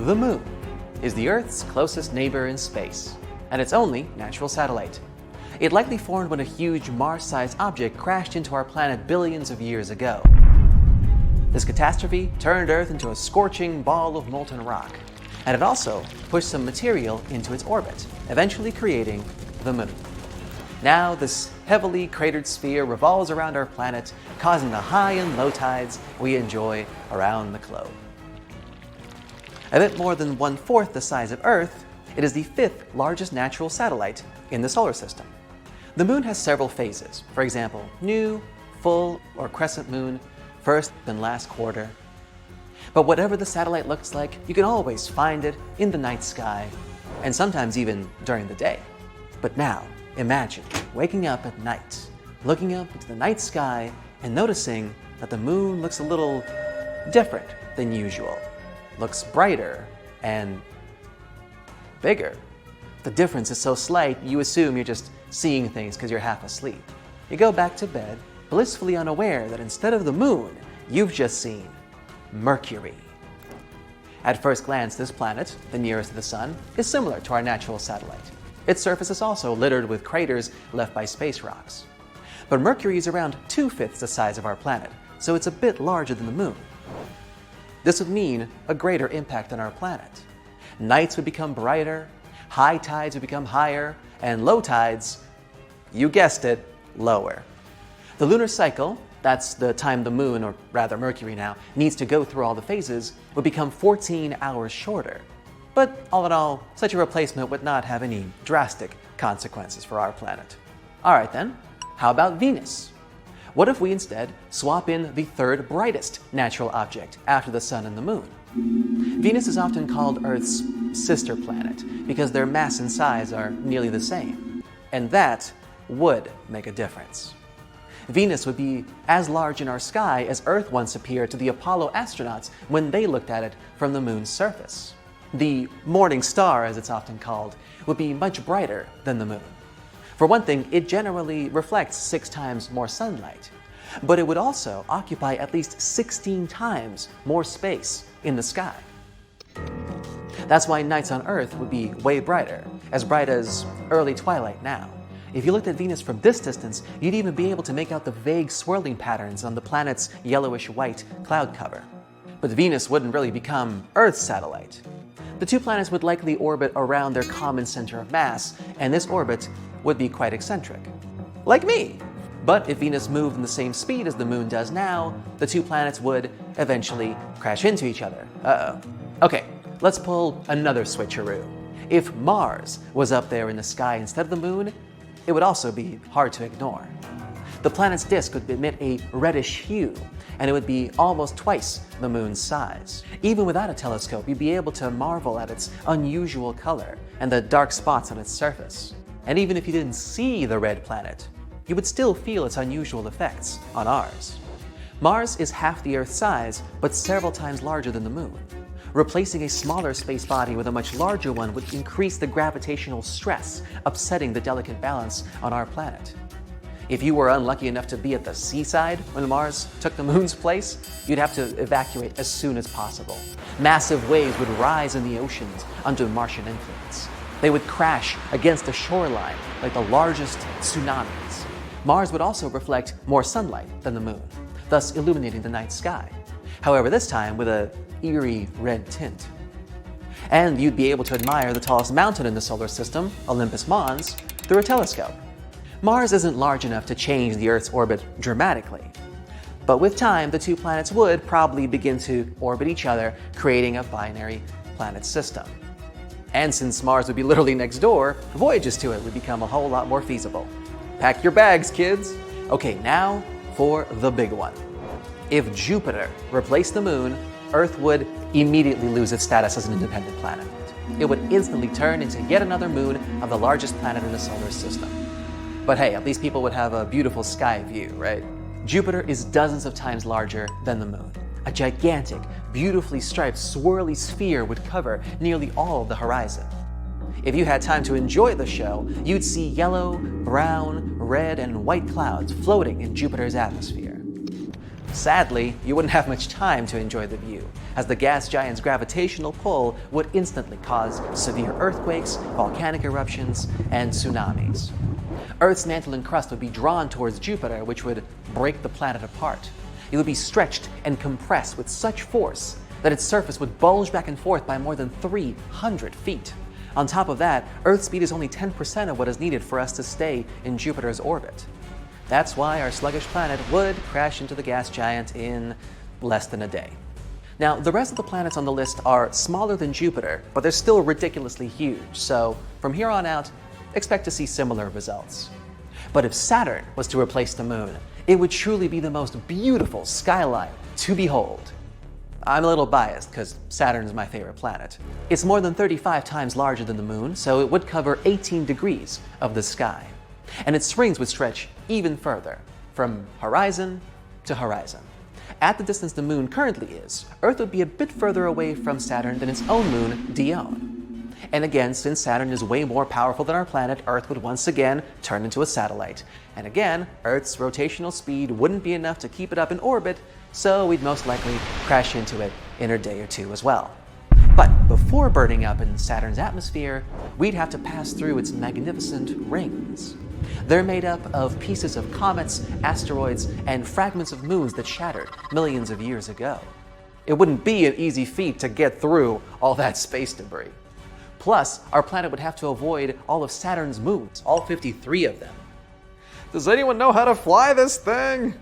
The Moon is the Earth's closest neighbor in space, and its only natural satellite. It likely formed when a huge Mars-sized object crashed into our planet billions of years ago. This catastrophe turned Earth into a scorching ball of molten rock, and it also pushed some material into its orbit, eventually creating the Moon. Now, this heavily cratered sphere revolves around our planet, causing the high and low tides we enjoy around the globe. A bit more than 1/4 the size of Earth, it is the 5th largest natural satellite in the solar system. The Moon has several phases, for example, new, full, or crescent moon, first and last quarter. But whatever the satellite looks like, you can always find it in the night sky, and sometimes even during the day. But now, imagine waking up at night, looking up into the night sky, and noticing that the Moon looks a little different than usual. Looks brighter and bigger. The difference is so slight, you assume you're just seeing things because you're half asleep. You go back to bed, blissfully unaware that instead of the Moon, you've just seen Mercury. At first glance, this planet, the nearest to the Sun, is similar to our natural satellite. Its surface is also littered with craters left by space rocks. But Mercury is around 2/5 the size of our planet, so it's a bit larger than the Moon. This would mean a greater impact on our planet. Nights would become brighter, high tides would become higher, and low tides, you guessed it, lower. The lunar cycle, that's the time the Moon, or rather Mercury now, needs to go through all the phases, would become 14 hours shorter. But all in all, such a replacement would not have any drastic consequences for our planet. Alright then, how about Venus? What if we instead swap in the 3rd brightest natural object after the Sun and the Moon? Venus is often called Earth's sister planet because their mass and size are nearly the same. And that would make a difference. Venus would be as large in our sky as Earth once appeared to the Apollo astronauts when they looked at it from the Moon's surface. The morning star, as it's often called, would be much brighter than the Moon. For one thing, it generally reflects 6 times more sunlight, but it would also occupy at least 16 times more space in the sky. That's why nights on Earth would be way brighter, as bright as early twilight now. If you looked at Venus from this distance, you'd even be able to make out the vague swirling patterns on the planet's yellowish-white cloud cover. But Venus wouldn't really become Earth's satellite. The two planets would likely orbit around their common center of mass, and this orbit would be quite eccentric. Like me! But if Venus moved in the same speed as the Moon does now, the two planets would eventually crash into each other. Uh-oh. Okay, let's pull another switcheroo. If Mars was up there in the sky instead of the Moon, it would also be hard to ignore. The planet's disk would emit a reddish hue, and it would be almost twice the Moon's size. Even without a telescope, you'd be able to marvel at its unusual color and the dark spots on its surface. And even if you didn't see the red planet, you would still feel its unusual effects on ours. Mars is half the Earth's size, but several times larger than the Moon. Replacing a smaller space body with a much larger one would increase the gravitational stress, upsetting the delicate balance on our planet. If you were unlucky enough to be at the seaside when Mars took the Moon's place, you'd have to evacuate as soon as possible. Massive waves would rise in the oceans under Martian influence. They would crash against the shoreline like the largest tsunamis. Mars would also reflect more sunlight than the Moon, thus illuminating the night sky. However, this time with an eerie red tint. And you'd be able to admire the tallest mountain in the solar system, Olympus Mons, through a telescope. Mars isn't large enough to change the Earth's orbit dramatically. But with time, the two planets would probably begin to orbit each other, creating a binary planet system. And since Mars would be literally next door, voyages to it would become a whole lot more feasible. Pack your bags, kids! Okay, now for the big one. If Jupiter replaced the Moon, Earth would immediately lose its status as an independent planet. It would instantly turn into yet another moon of the largest planet in the solar system. But hey, at least people would have a beautiful sky view, right? Jupiter is dozens of times larger than the Moon. A gigantic, beautifully striped, swirly sphere would cover nearly all of the horizon. If you had time to enjoy the show, you'd see yellow, brown, red, and white clouds floating in Jupiter's atmosphere. Sadly, you wouldn't have much time to enjoy the view, as the gas giant's gravitational pull would instantly cause severe earthquakes, volcanic eruptions, and tsunamis. Earth's mantle and crust would be drawn towards Jupiter, which would break the planet apart. It would be stretched and compressed with such force that its surface would bulge back and forth by more than 300 feet. On top of that, Earth's speed is only 10% of what is needed for us to stay in Jupiter's orbit. That's why our sluggish planet would crash into the gas giant in less than a day. Now, the rest of the planets on the list are smaller than Jupiter, but they're still ridiculously huge, so from here on out, expect to see similar results. But if Saturn was to replace the Moon, it would truly be the most beautiful skyline to behold. I'm a little biased because Saturn is my favorite planet. It's more than 35 times larger than the Moon, so it would cover 18 degrees of the sky. And its rings would stretch even further, from horizon to horizon. At the distance the Moon currently is, Earth would be a bit further away from Saturn than its own moon, Dione. And again, since Saturn is way more powerful than our planet, Earth would once again turn into a satellite. And again, Earth's rotational speed wouldn't be enough to keep it up in orbit, so we'd most likely crash into it in a day or two as well. But before burning up in Saturn's atmosphere, we'd have to pass through its magnificent rings. They're made up of pieces of comets, asteroids, and fragments of moons that shattered millions of years ago. It wouldn't be an easy feat to get through all that space debris. Plus, our planet would have to avoid all of Saturn's moons, all 53 of them. Does anyone know how to fly this thing?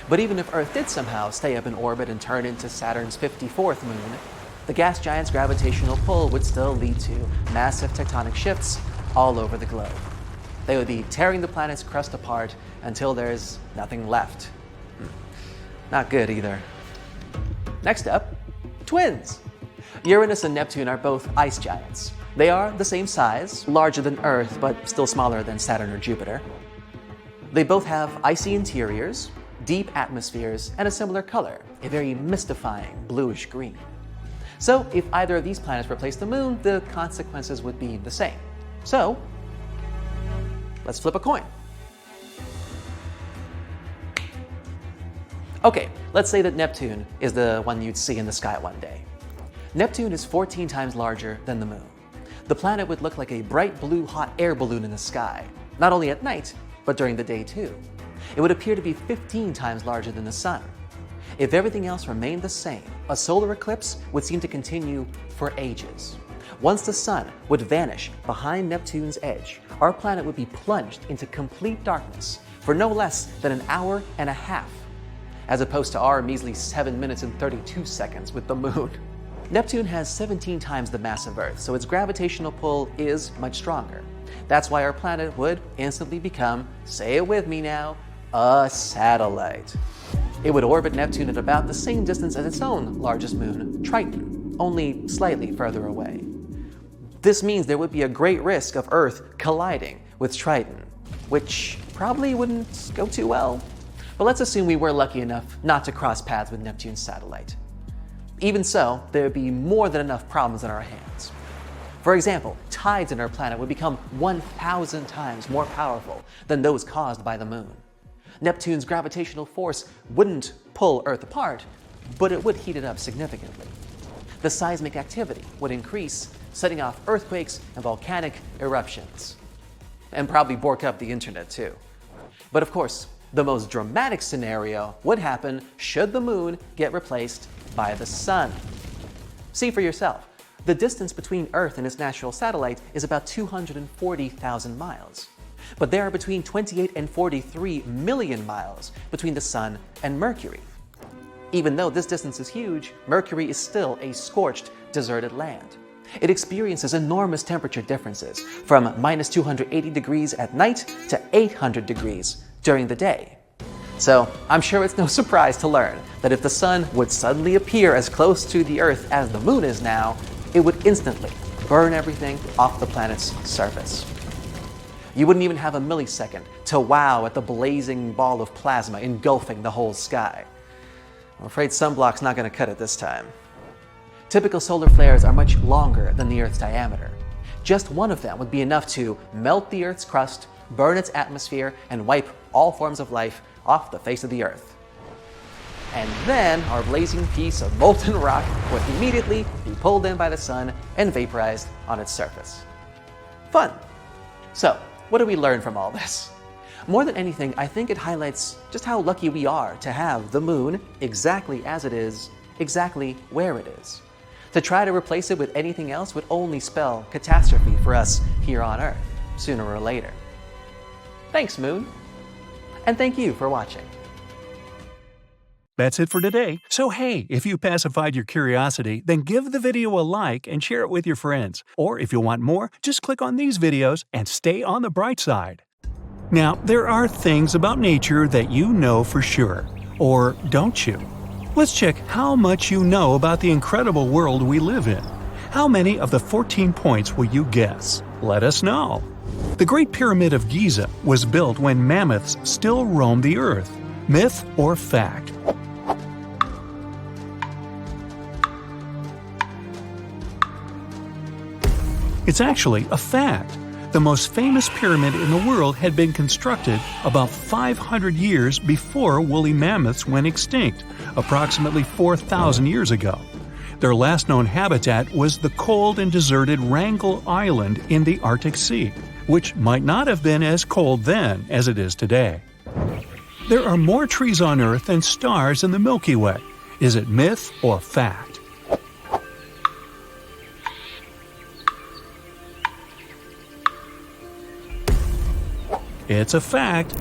But even if Earth did somehow stay up in orbit and turn into Saturn's 54th moon, the gas giant's gravitational pull would still lead to massive tectonic shifts all over the globe. They would be tearing the planet's crust apart until there's nothing left. Not good either. Next up, twins. Uranus and Neptune are both ice giants. They are the same size, larger than Earth, but still smaller than Saturn or Jupiter. They both have icy interiors, deep atmospheres, and a similar color, a very mystifying bluish green. So if either of these planets replaced the Moon, the consequences would be the same. So, let's flip a coin. Okay, let's say that Neptune is the one you'd see in the sky one day. Neptune is 14 times larger than the Moon. The planet would look like a bright blue hot air balloon in the sky, not only at night, but during the day too. It would appear to be 15 times larger than the Sun. If everything else remained the same, a solar eclipse would seem to continue for ages. Once the Sun would vanish behind Neptune's edge, our planet would be plunged into complete darkness for no less than an hour and a half, as opposed to our measly 7 minutes and 32 seconds with the Moon. Neptune has 17 times the mass of Earth, so its gravitational pull is much stronger. That's why our planet would instantly become, say it with me now, a satellite. It would orbit Neptune at about the same distance as its own largest moon, Triton, only slightly further away. This means there would be a great risk of Earth colliding with Triton, which probably wouldn't go too well. But let's assume we were lucky enough not to cross paths with Neptune's satellite. Even so, there would be more than enough problems on our hands. For example, tides in our planet would become 1,000 times more powerful than those caused by the Moon. Neptune's gravitational force wouldn't pull Earth apart, but it would heat it up significantly. The seismic activity would increase, setting off earthquakes and volcanic eruptions. And probably bork up the internet too. But of course, the most dramatic scenario would happen should the Moon get replaced by the Sun. See for yourself. The distance between Earth and its natural satellite is about 240,000 miles. But there are between 28 and 43 million miles between the Sun and Mercury. Even though this distance is huge, Mercury is still a scorched, deserted land. It experiences enormous temperature differences, from minus 280 degrees at night to 800 degrees during the day. So I'm sure it's no surprise to learn that if the Sun would suddenly appear as close to the Earth as the Moon is now, it would instantly burn everything off the planet's surface. You wouldn't even have a millisecond to wow at the blazing ball of plasma engulfing the whole sky. I'm afraid sunblock's not going to cut it this time. Typical solar flares are much longer than the Earth's diameter. Just one of them would be enough to melt the Earth's crust, burn its atmosphere, and wipe all forms of life off the face of the Earth. and then our blazing piece of molten rock would immediately be pulled in by the sun and vaporized on its surface. Fun! So, what do we learn from all this? More than anything, I think it highlights just how lucky we are to have the moon exactly as it is, exactly where it is. To try to replace it with anything else would only spell catastrophe for us here on Earth, sooner or later. Thanks, Moon! And thank you for watching. That's it for today. So hey, if you pacified your curiosity, then give the video a like and share it with your friends. Or if you want more, just click on these videos and stay on the bright side. Now, there are things about nature that you know for sure. Or don't you? Let's check how much you know about the incredible world we live in. How many of the 14 points will you guess? Let us know. The Great Pyramid of Giza was built when mammoths still roamed the earth. Myth or fact? It's actually a fact. The most famous pyramid in the world had been constructed about 500 years before woolly mammoths went extinct, approximately 4,000 years ago. Their last known habitat was the cold and deserted Wrangel Island in the Arctic Sea, which might not have been as cold then as it is today. There are more trees on Earth than stars in the Milky Way. Is it myth or fact? It's a fact.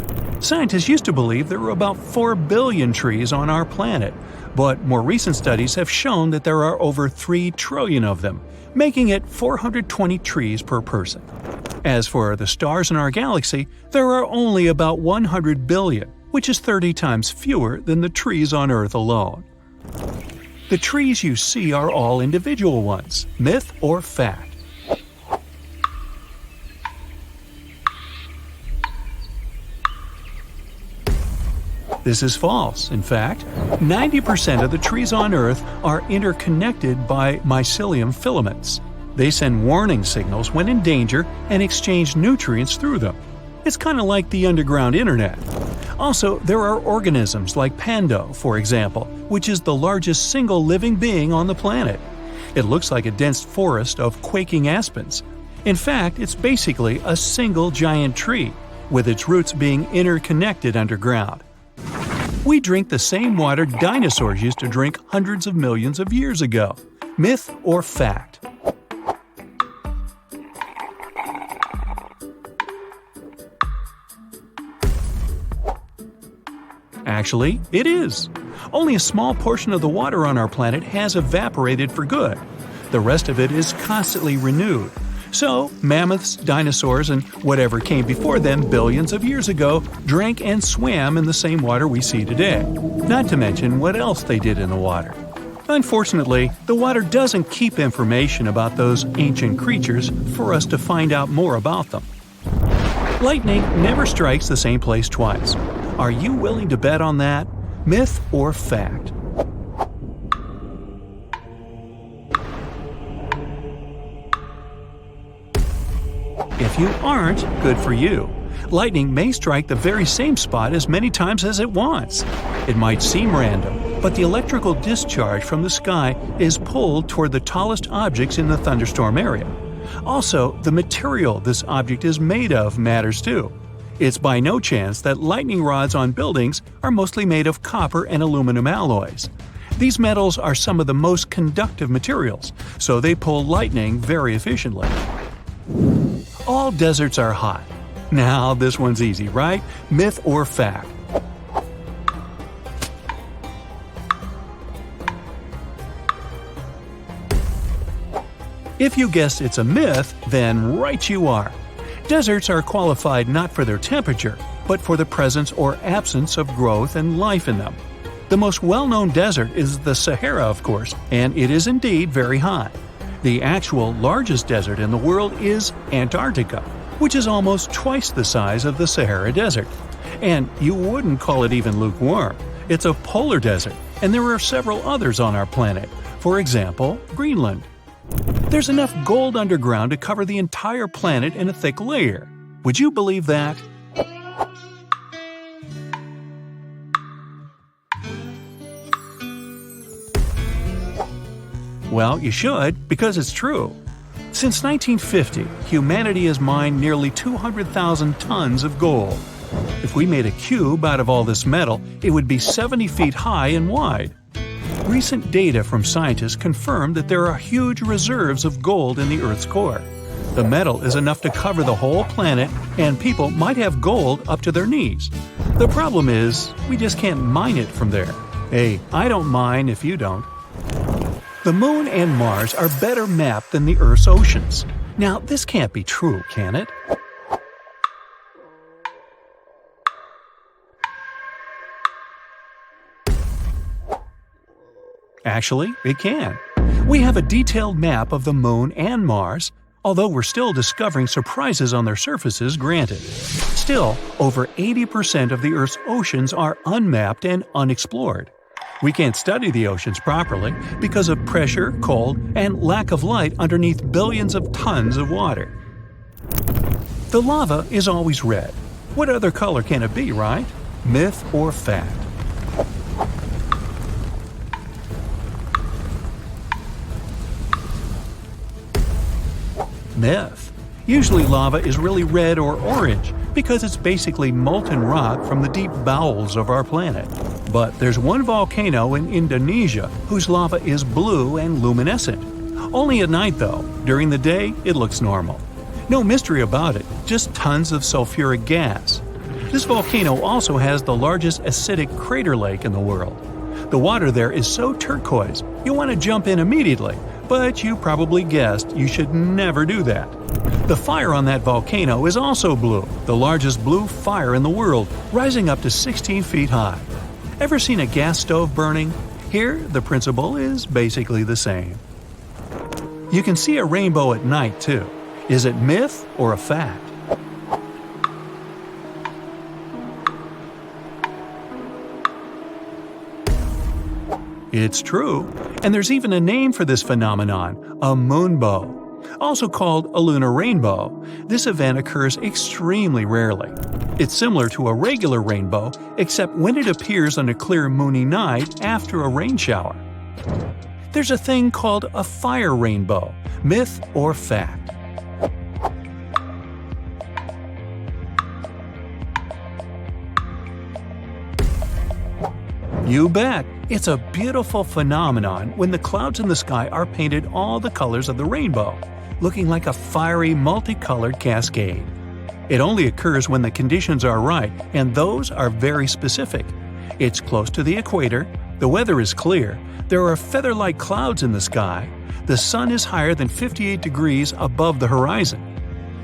Scientists used to believe there were about 4 billion trees on our planet, but more recent studies have shown that there are over 3 trillion of them, making it 420 trees per person. As for the stars in our galaxy, there are only about 100 billion, which is 30 times fewer than the trees on Earth alone. The trees you see are all individual ones. Myth or fact? This is false. In fact, 90% of the trees on Earth are interconnected by mycelium filaments. They send warning signals when in danger and exchange nutrients through them. It's kind of like the underground internet. Also, there are organisms like Pando, for example, which is the largest single living being on the planet. It looks like a dense forest of quaking aspens. In fact, it's basically a single giant tree, with its roots being interconnected underground. We drink the same water dinosaurs used to drink hundreds of millions of years ago. Myth or fact? Actually, it is. Only a small portion of the water on our planet has evaporated for good. The rest of it is constantly renewed. So, mammoths, dinosaurs, and whatever came before them billions of years ago drank and swam in the same water we see today. Not to mention what else they did in the water. Unfortunately, the water doesn't keep information about those ancient creatures for us to find out more about them. Lightning never strikes the same place twice. Are you willing to bet on that? Myth or fact? If you aren't, good for you. Lightning may strike the very same spot as many times as it wants. It might seem random, but the electrical discharge from the sky is pulled toward the tallest objects in the thunderstorm area. Also, the material this object is made of matters too. It's by no chance that lightning rods on buildings are mostly made of copper and aluminum alloys. These metals are some of the most conductive materials, so they pull lightning very efficiently. All deserts are hot. Now, this one's easy, right? Myth or fact? If you guessed it's a myth, then right you are. Deserts are qualified not for their temperature, but for the presence or absence of growth and life in them. The most well-known desert is the Sahara, of course, and it is indeed very hot. The actual largest desert in the world is Antarctica, which is almost twice the size of the Sahara Desert. And you wouldn't call it even lukewarm. It's a polar desert, and there are several others on our planet. For example, Greenland. There's enough gold underground to cover the entire planet in a thick layer. Would you believe that? Well, you should, because it's true. Since 1950, humanity has mined nearly 200,000 tons of gold. If we made a cube out of all this metal, it would be 70 feet high and wide. Recent data from scientists confirm that there are huge reserves of gold in the Earth's core. The metal is enough to cover the whole planet, and people might have gold up to their knees. The problem is, we just can't mine it from there. Hey, I don't mine if you don't. The Moon and Mars are better mapped than the Earth's oceans. Now, this can't be true, can it? Actually, it can. We have a detailed map of the Moon and Mars, although we're still discovering surprises on their surfaces, granted. Still, over 80% of the Earth's oceans are unmapped and unexplored. We can't study the oceans properly because of pressure, cold, and lack of light underneath billions of tons of water. The lava is always red. What other color can it be, right? Myth or fact? Myth. Usually lava is really red or orange because it's basically molten rock from the deep bowels of our planet. But there's one volcano in Indonesia whose lava is blue and luminescent. Only at night though. During the day, it looks normal. No mystery about it, just tons of sulfuric gas. This volcano also has the largest acidic crater lake in the world. The water there is so turquoise, you want to jump in immediately, but you probably guessed you should never do that. The fire on that volcano is also blue, the largest blue fire in the world, rising up to 16 feet high. Ever seen a gas stove burning? Here, the principle is basically the same. You can see a rainbow at night, too. Is it myth or a fact? It's true, and there's even a name for this phenomenon, a moonbow. Also called a lunar rainbow, this event occurs extremely rarely. It's similar to a regular rainbow, except when it appears on a clear moony night after a rain shower. There's a thing called a fire rainbow, myth or fact. You bet! It's a beautiful phenomenon when the clouds in the sky are painted all the colors of the rainbow, looking like a fiery, multicolored cascade. It only occurs when the conditions are right, and those are very specific. It's close to the equator, the weather is clear, there are feather-like clouds in the sky, the sun is higher than 58 degrees above the horizon.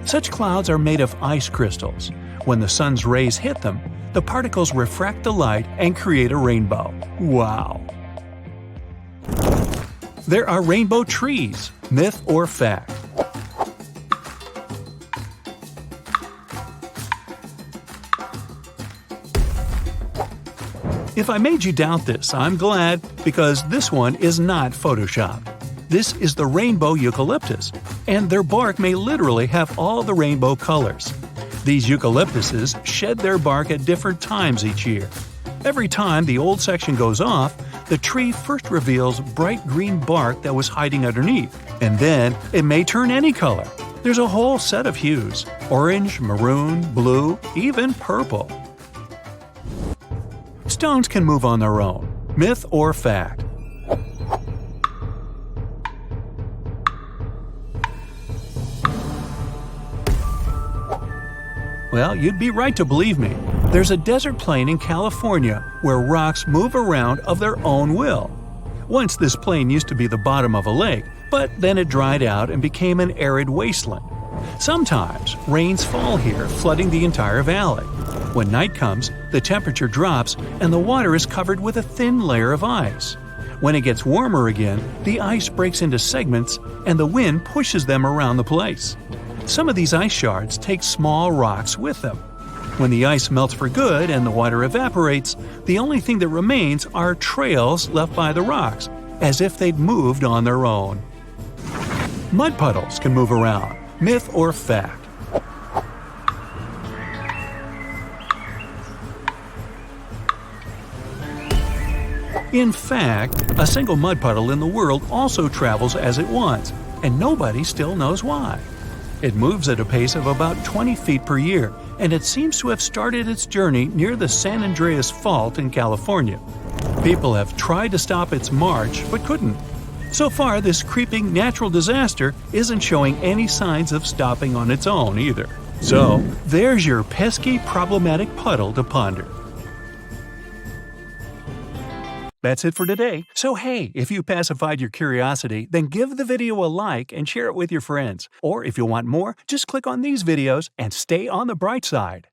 Such clouds are made of ice crystals. When the sun's rays hit them, the particles refract the light and create a rainbow. Wow! There are rainbow trees, myth or fact. If I made you doubt this, I'm glad, because this one is not photoshopped. This is the rainbow eucalyptus, and their bark may literally have all the rainbow colors. These eucalyptuses shed their bark at different times each year. Every time the old section goes off, the tree first reveals bright green bark that was hiding underneath, and then it may turn any color. There's a whole set of hues: orange, maroon, blue, even purple. Stones can move on their own. Myth or fact? Well, you'd be right to believe me. There's a desert plain in California where rocks move around of their own will. Once this plain used to be the bottom of a lake, but then it dried out and became an arid wasteland. Sometimes rains fall here, flooding the entire valley. When night comes, the temperature drops and the water is covered with a thin layer of ice. When it gets warmer again, the ice breaks into segments and the wind pushes them around the place. Some of these ice shards take small rocks with them. When the ice melts for good and the water evaporates, the only thing that remains are trails left by the rocks, as if they'd moved on their own. Mud puddles can move around. Myth or fact? In fact, a single mud puddle in the world also travels as it wants, and nobody still knows why. It moves at a pace of about 20 feet per year, and it seems to have started its journey near the San Andreas Fault in California. People have tried to stop its march, but couldn't. So far, this creeping natural disaster isn't showing any signs of stopping on its own either. So, there's your pesky, problematic puddle to ponder. That's it for today. So hey, if you pacified your curiosity, then give the video a like and share it with your friends. Or if you want more, just click on these videos and stay on the bright side.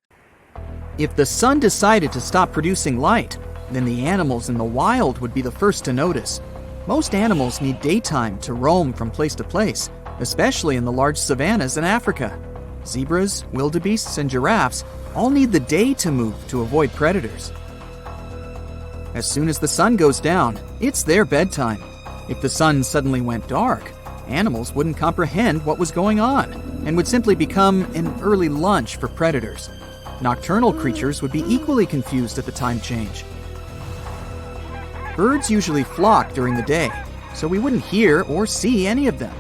If the sun decided to stop producing light, then the animals in the wild would be the first to notice. Most animals need daytime to roam from place to place, especially in the large savannas in Africa. Zebras, wildebeests, and giraffes all need the day to move to avoid predators. As soon as the sun goes down, it's their bedtime. If the sun suddenly went dark, animals wouldn't comprehend what was going on and would simply become an early lunch for predators. Nocturnal creatures would be equally confused at the time change. Birds usually flock during the day, so we wouldn't hear or see any of them.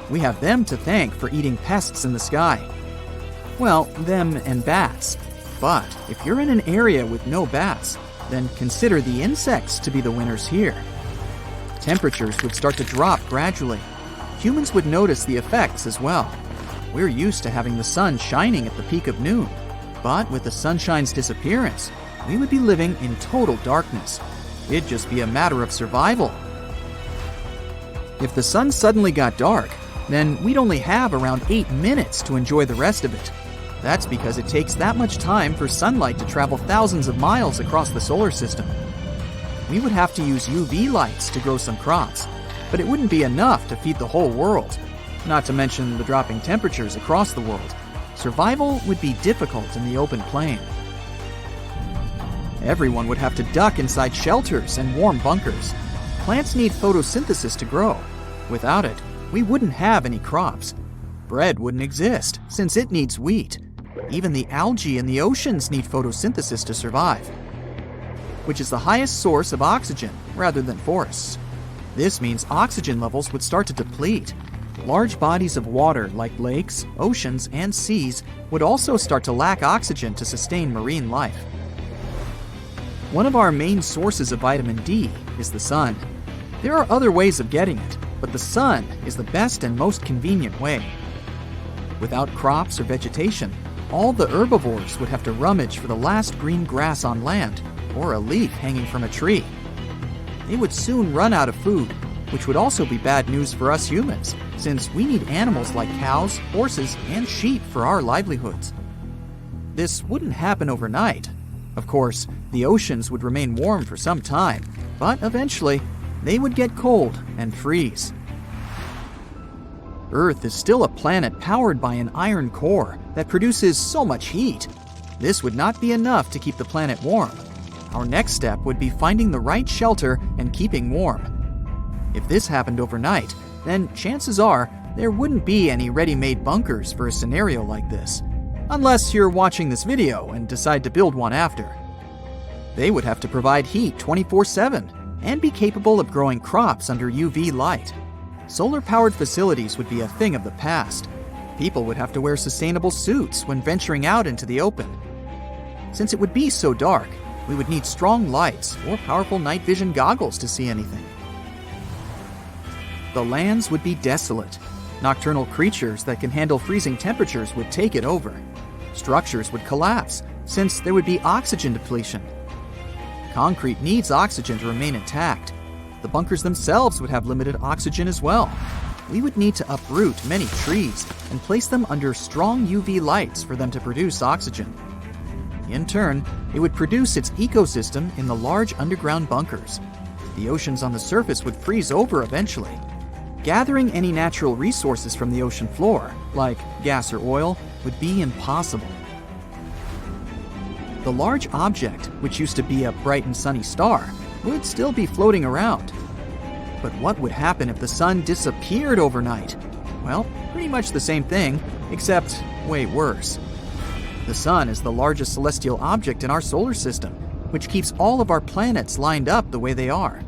We have them to thank for eating pests in the sky. Well, them and bats. But if you're in an area with no bats, then consider the insects to be the winners here. Temperatures would start to drop gradually. Humans would notice the effects as well. We're used to having the sun shining at the peak of noon, but with the sunshine's disappearance, we would be living in total darkness. It'd just be a matter of survival. If the sun suddenly got dark, then we'd only have around 8 minutes to enjoy the rest of it. That's because it takes that much time for sunlight to travel thousands of miles across the solar system. We would have to use UV lights to grow some crops, but it wouldn't be enough to feed the whole world. Not to mention the dropping temperatures across the world. Survival would be difficult in the open plain. Everyone would have to duck inside shelters and warm bunkers. Plants need photosynthesis to grow. Without it, we wouldn't have any crops. Bread wouldn't exist, since it needs wheat. Even the algae in the oceans need photosynthesis to survive, which is the highest source of oxygen rather than forests. This means oxygen levels would start to deplete. Large bodies of water like lakes, oceans, and seas would also start to lack oxygen to sustain marine life. One of our main sources of vitamin D is the sun. There are other ways of getting it, but the sun is the best and most convenient way. Without crops or vegetation, all the herbivores would have to rummage for the last green grass on land or a leaf hanging from a tree. They would soon run out of food, which would also be bad news for us humans, since we need animals like cows, horses, and sheep for our livelihoods. This wouldn't happen overnight. Of course, the oceans would remain warm for some time, but eventually, they would get cold and freeze. Earth is still a planet powered by an iron core that produces so much heat. This would not be enough to keep the planet warm. Our next step would be finding the right shelter and keeping warm. If this happened overnight, then chances are there wouldn't be any ready-made bunkers for a scenario like this, unless you're watching this video and decide to build one after. They would have to provide heat 24/7 and be capable of growing crops under UV light. Solar-powered facilities would be a thing of the past. People would have to wear sustainable suits when venturing out into the open. Since it would be so dark, we would need strong lights or powerful night vision goggles to see anything. The lands would be desolate. Nocturnal creatures that can handle freezing temperatures would take it over. Structures would collapse, since there would be oxygen depletion. Concrete needs oxygen to remain intact. The bunkers themselves would have limited oxygen as well. We would need to uproot many trees and place them under strong UV lights for them to produce oxygen. In turn, it would produce its ecosystem in the large underground bunkers. The oceans on the surface would freeze over eventually. Gathering any natural resources from the ocean floor, like gas or oil, would be impossible. The large object, which used to be a bright and sunny star, would still be floating around. But what would happen if the sun disappeared overnight? Well, pretty much the same thing, except way worse. The sun is the largest celestial object in our solar system. which keeps all of our planets lined up the way they are.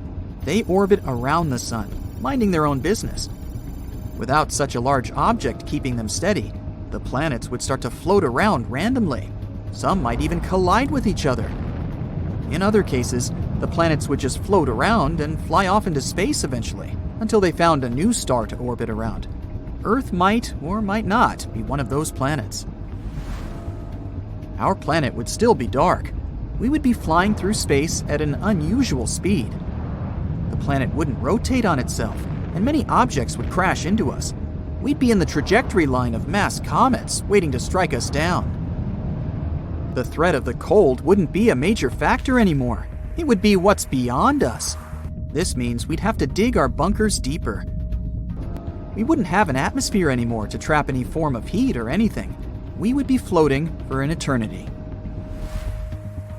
They orbit around the sun, minding their own business. Without such a large object keeping them steady, the planets would start to float around randomly. Some might even collide with each other. In other cases, the planets would just float around and fly off into space eventually, until they found a new star to orbit around. Earth might or might not be one of those planets. Our planet would still be dark. We would be flying through space at an unusual speed. The planet wouldn't rotate on itself, and many objects would crash into us. We'd be in the trajectory line of mass comets waiting to strike us down. The threat of the cold wouldn't be a major factor anymore. It would be what's beyond us. This means we'd have to dig our bunkers deeper. We wouldn't have an atmosphere anymore to trap any form of heat or anything. We would be floating for an eternity.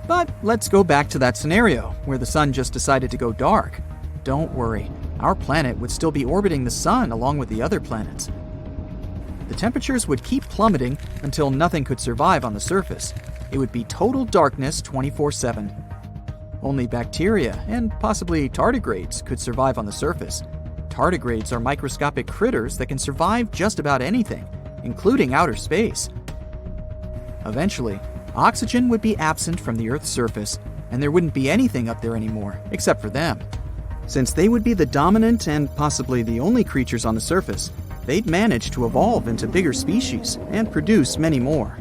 But let's go back to that scenario where the sun just decided to go dark. Don't worry, our planet would still be orbiting the sun along with the other planets. The temperatures would keep plummeting until nothing could survive on the surface. It would be total darkness 24/7. Only bacteria and possibly tardigrades could survive on the surface. Tardigrades are microscopic critters that can survive just about anything, including outer space. Eventually, oxygen would be absent from the Earth's surface, and there wouldn't be anything up there anymore, except for them. Since they would be the dominant and possibly the only creatures on the surface, they'd manage to evolve into bigger species and produce many more.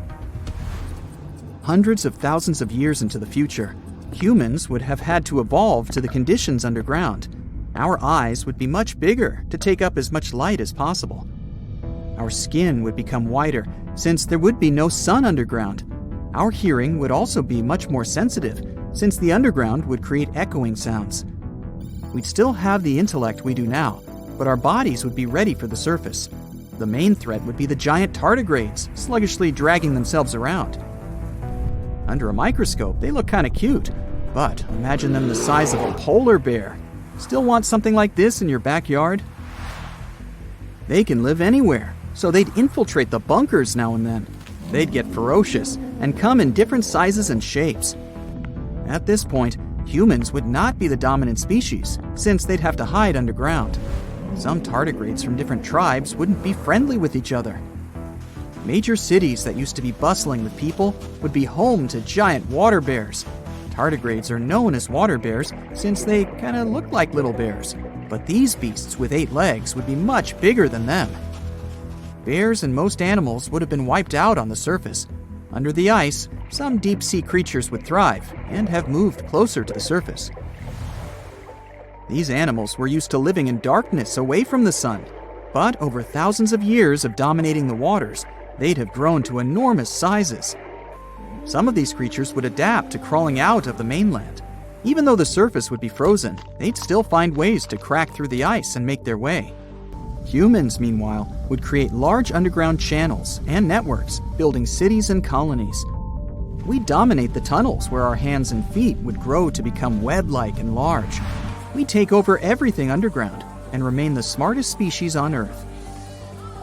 Hundreds of thousands of years into the future, humans would have had to evolve to the conditions underground. Our eyes would be much bigger to take up as much light as possible. Our skin would become whiter since there would be no sun underground. Our hearing would also be much more sensitive since the underground would create echoing sounds. We'd still have the intellect we do now, but our bodies would be ready for the surface. The main threat would be the giant tardigrades sluggishly dragging themselves around. Under a microscope, they look kind of cute, but imagine them the size of a polar bear. Still want something like this in your backyard? They can live anywhere, so they'd infiltrate the bunkers now and then. They'd get ferocious and come in different sizes and shapes. At this point, humans would not be the dominant species, since they'd have to hide underground. Some tardigrades from different tribes wouldn't be friendly with each other. Major cities that used to be bustling with people would be home to giant water bears. Tardigrades are known as water bears since they kind of look like little bears, but these beasts with 8 legs would be much bigger than them. Bears and most animals would have been wiped out on the surface. Under the ice, some deep-sea creatures would thrive and have moved closer to the surface. These animals were used to living in darkness away from the sun, but over thousands of years of dominating the waters, they'd have grown to enormous sizes. Some of these creatures would adapt to crawling out of the mainland. Even though the surface would be frozen, they'd still find ways to crack through the ice and make their way. Humans, meanwhile, would create large underground channels and networks, building cities and colonies. We'd dominate the tunnels where our hands and feet would grow to become web-like and large. We'd take over everything underground and remain the smartest species on Earth.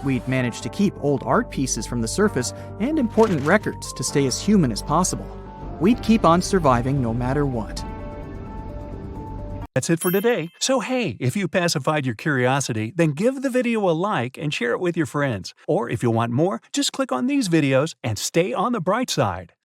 We'd manage to keep old art pieces from the surface and important records to stay as human as possible. We'd keep on surviving no matter what. That's it for today. So hey, if you pacified your curiosity, then give the video a like and share it with your friends. Or if you want more, just click on these videos and stay on the bright side.